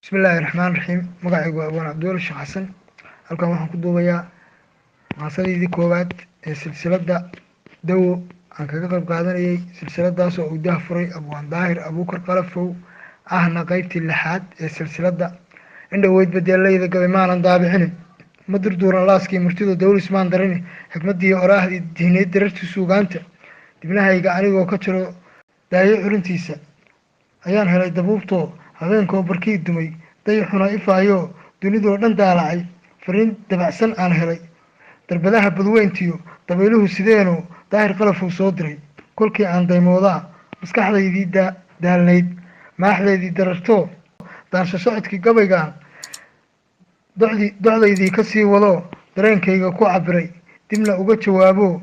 bismillaahi raxmaani raxiim. magacaygu waa abaan cabdiweli sheekh xasan. halkan waxaan ku duubayaa maasadeydii koowaad ee silsiladda dawo aan kaga qayb qaadanayay. silsiladaasoo uu dah furay abwaan daahir abuukar qalafow, ahna qaybtii lixaad ee silsiladda. indhoweyd badeelayda gabay maanan daabicini, ma durduuran laaskii murtidu dawlis maan darini, xikmaddii oraahdii diineed darartii suugaanta, dibnahayga anigoo ka jiro daayo curintiisa ayaan helay dabuubtoo habeenkoo barkii dumay dayaxuna ifaayoo dunidoo dhan daalacay fariin dabacsan aan helay. darbadaha badweyntiyo dabayluhu sideenoo daahir qalafow soo diray, kolkii aan daymoodaa maskaxdaydii daalnayd maaxdeydii darartoo daansho socodkii gabaygaan docdaydii ka sii wadoo dareenkayga ku cabiray, dibna uga jawaaboo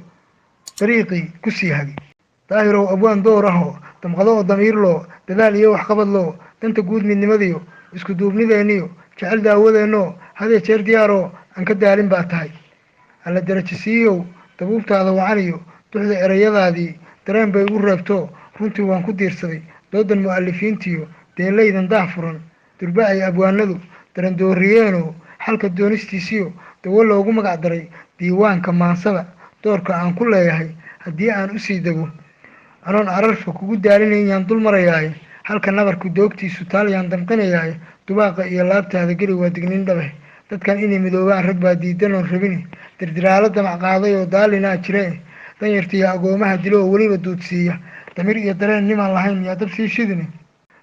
dariiqii ku sii hagay. daahirow abwaan door ahoo damqado oo damiirloo dadaal iyo waxqabadloo danta guud midnimadiyo isku duubnideeniyo jecel daawadeenoo hadee jeer diyaaroo aan ka daalin baa tahay. alla darajisiiyow dabuubtaada wacaniyo duxda erayadaadii dareen bay igu reebtoo runtii waan ku diirsaday. doodan mu'alifiintiyo deelaydan daah furan durba ay abwaanadu darandooriyeenoo xalka doonistiisiyo dawo loogu magac daray diiwaanka maansada. doorka aan ku leeyahay haddii aan usii dego anoon ararfa kugu daalinayn yaan dul marayaaye, halka nabarku doogtiisu taal yaan damqinayaaye. dubaaqa iyo laabtaada geli waa dignin dhabe, dadkan inay midoobaan rag baa diidanoon rabini. dirdiraalo damac qaaday oo daalinaa jiree, danyartiiyo agoomaha dilo oo weliba duudsiiya. damir iyo dareen nimaan lahayn yaa dab sii shidini.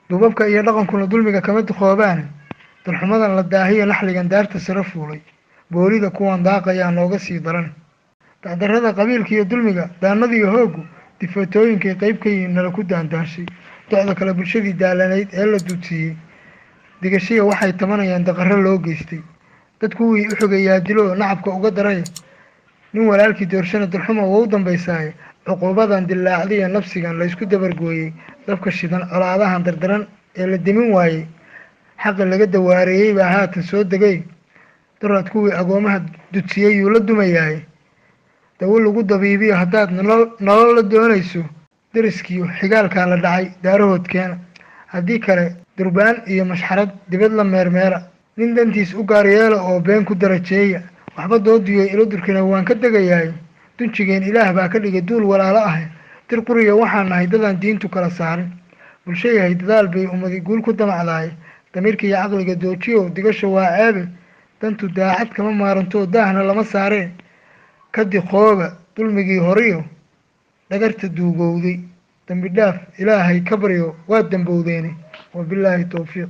duubabka iyo dhaqankuna dulmiga kama duqoobaane, darxumadan la daahiyo naxligan daarta sare fuulay. boolida kuwan daaqayaa nooga sii daran. dacdarrada qabiilka iyo dulmiga daanadiiyo hooggu difootooyinkay qayb ka yihiin nala ku daandaanshay. docda kale bulshadii daalanayd ee la duudsiiyey digashiya waxay tabanayaan daqarro loo geystay. dad kuwii u xogeeyaa diloo nacabka uga daray, nin walaalkii doorshana darxuma waa u dambaysaaye. cuquubadan dilaacdiya nafsigan laysku dabargooyey, dabka shidan colaadahan dardaran ee la demin waayey. xaqi laga dawaareeyey baa haatan soo degay, daraad kuwii agoomaha dudsiyey yuu la dumayaaye. dawo lagu dabiibiyo haddaad nolol la doonayso, dariskiiyo xigaalkaa la dhacay daarahoodkeena. haddii kale durbaan iyo mashxarad dibad la meermeera, nin dantiis u gaar yeela oo been ku darajeeya. waxba doodiyo ilo durkina waan ka degayaay, dunjigeen ilaah baa ka dhigay duul walaalo ah. dir quriya waxaan nahay dadaan diintu kala saarin, bulsho yahay dadaal bay ummadi guul ku damacdaaye. damiirka iyo caqliga doojiyo digasha waa ceebe, dantu daacad kama maarantoo daahna lama saareen. ka diqooba dulmigii horiyo dhagarta duugowday, dambi dhaaf ilaahay ka baryo waa dambowdeeni. wabilaahi towfiiq.